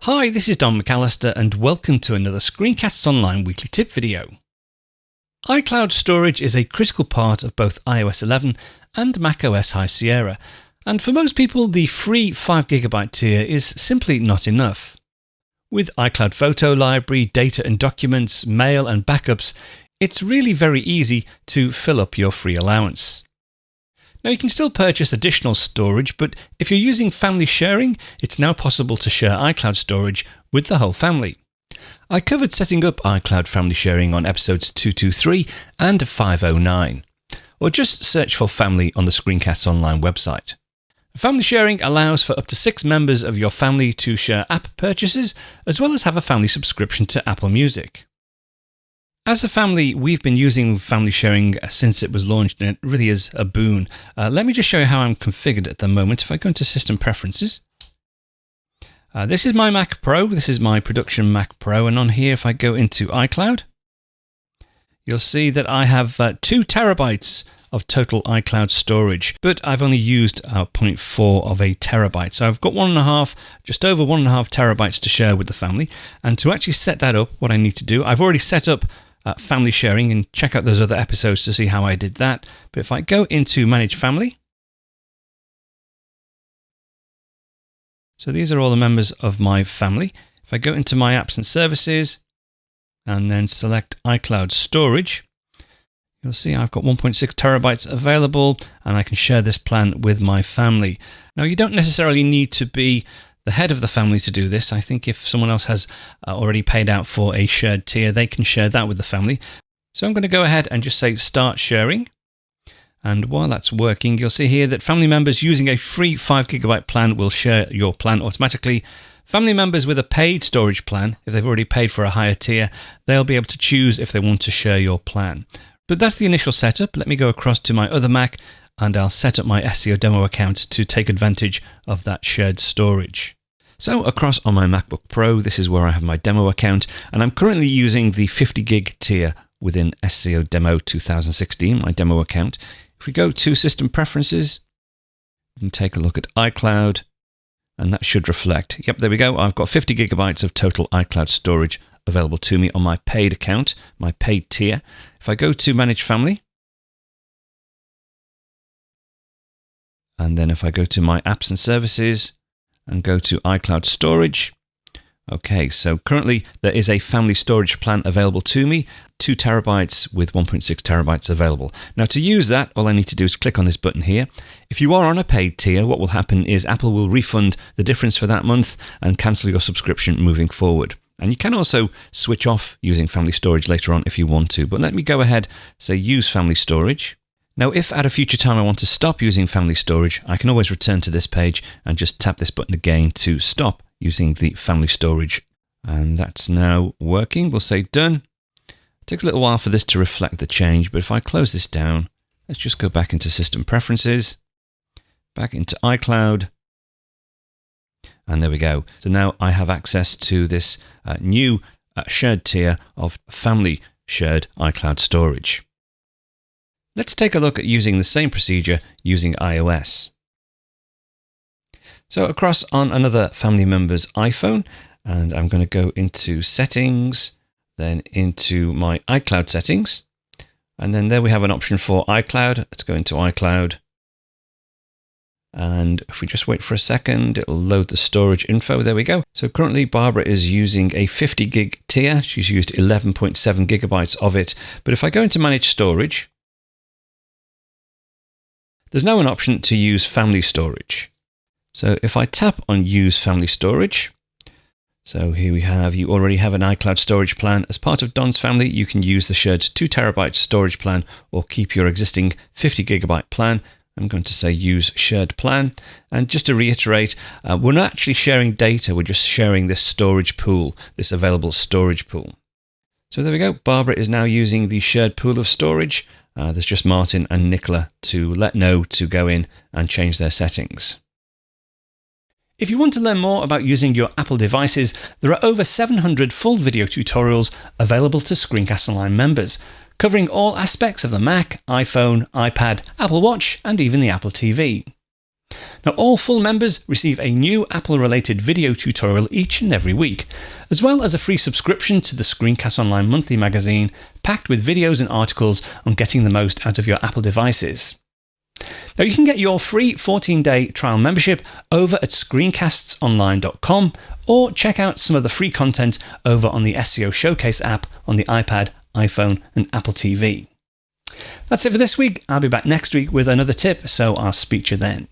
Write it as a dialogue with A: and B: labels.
A: Hi, this is Don McAllister and welcome to another Screencasts Online weekly tip video. iCloud storage is a critical part of both iOS 11 and macOS High Sierra, and for most people the free 5GB tier is simply not enough. With iCloud Photo Library, data and documents, mail and backups, it's really very easy to fill up your free allowance. Now you can still purchase additional storage, but if you're using family sharing, it's now possible to share iCloud storage with the whole family. I covered setting up iCloud family sharing on episodes 223 and 509, or just search for family on the Screencasts Online website. Family sharing allows for up to 6 members of your family to share app purchases, as well as have a family subscription to Apple Music. As a family, we've been using family sharing since it was launched, and it really is a boon. Let me just show you how I'm configured at the moment. If I go into System Preferences, this is my Mac Pro. This is my production Mac Pro, and on here, if I go into iCloud, you'll see that I have 2 terabytes of total iCloud storage, but I've only used 0.4 of a terabyte. So I've got just over 1.5 terabytes to share with the family. And to actually set that up, what I need to do, I've already set up family sharing, and check out those other episodes to see how I did that. But if I go into Manage Family, so these are all the members of my family. If I go into My Apps and Services and then select iCloud Storage, you'll see I've got 1.6 terabytes available, and I can share this plan with my family. Now, you don't necessarily need to be the head of the family to do this. I think if someone else has already paid out for a shared tier, they can share that with the family. So I'm going to go ahead and just say Start Sharing. And while that's working, you'll see here that family members using a free 5GB plan will share your plan automatically. Family members with a paid storage plan, if they've already paid for a higher tier, they'll be able to choose if they want to share your plan. But that's the initial setup. Let me go across to my other Mac and I'll set up my SCO demo account to take advantage of that shared storage. So across on my MacBook Pro, this is where I have my demo account, and I'm currently using the 50GB tier within SCO Demo 2016, my demo account. If we go to System Preferences, we can take a look at iCloud, and that should reflect. Yep, there we go. I've got 50GB of total iCloud storage available to me on my paid account, my paid tier. If I go to Manage Family, and then if I go to My Apps and Services and go to iCloud Storage, okay, so currently there is a family storage plan available to me, 2 terabytes with 1.6 terabytes available. Now to use that, all I need to do is click on this button here. If you are on a paid tier, what will happen is Apple will refund the difference for that month and cancel your subscription moving forward. And you can also switch off using family storage later on if you want to. But let me go ahead, say Use Family Storage. Now, if at a future time I want to stop using family storage, I can always return to this page and just tap this button again to stop using the family storage. And that's now working. We'll say Done. It takes a little while for this to reflect the change, but if I close this down, let's just go back into System Preferences, back into iCloud. And there we go. So now I have access to this new shared tier of family shared iCloud storage. Let's take a look at using the same procedure using iOS. So across on another family member's iPhone, and I'm going to go into Settings, then into my iCloud settings. And then there we have an option for iCloud. Let's go into iCloud. And if we just wait for a second, it'll load the storage info. There we go. So currently Barbara is using a 50GB tier. She's used 11.7 gigabytes of it. But if I go into Manage Storage, there's now an option to use family storage. So if I tap on Use Family Storage, so here we have, you already have an iCloud storage plan. As part of Don's family, you can use the shared 2 terabyte storage plan or keep your existing 50GB plan. I'm going to say Use Shared Plan. And just to reiterate, we're not actually sharing data, we're just sharing this storage pool, this available storage pool. So there we go. Barbara is now using the shared pool of storage. There's just Martin and Nicola to let know to go in and change their settings. If you want to learn more about using your Apple devices, there are over 700 full video tutorials available to Screencast Online members, covering all aspects of the Mac, iPhone, iPad, Apple Watch, and even the Apple TV. Now, all full members receive a new Apple-related video tutorial each and every week, as well as a free subscription to the ScreenCastsOnline monthly magazine, packed with videos and articles on getting the most out of your Apple devices. Now, you can get your free 14-day trial membership over at ScreenCastsOnline.com, or check out some of the free content over on the SCO Showcase app on the iPad, iPhone and Apple TV. That's it for this week. I'll be back next week with another tip, so I'll speak to you then.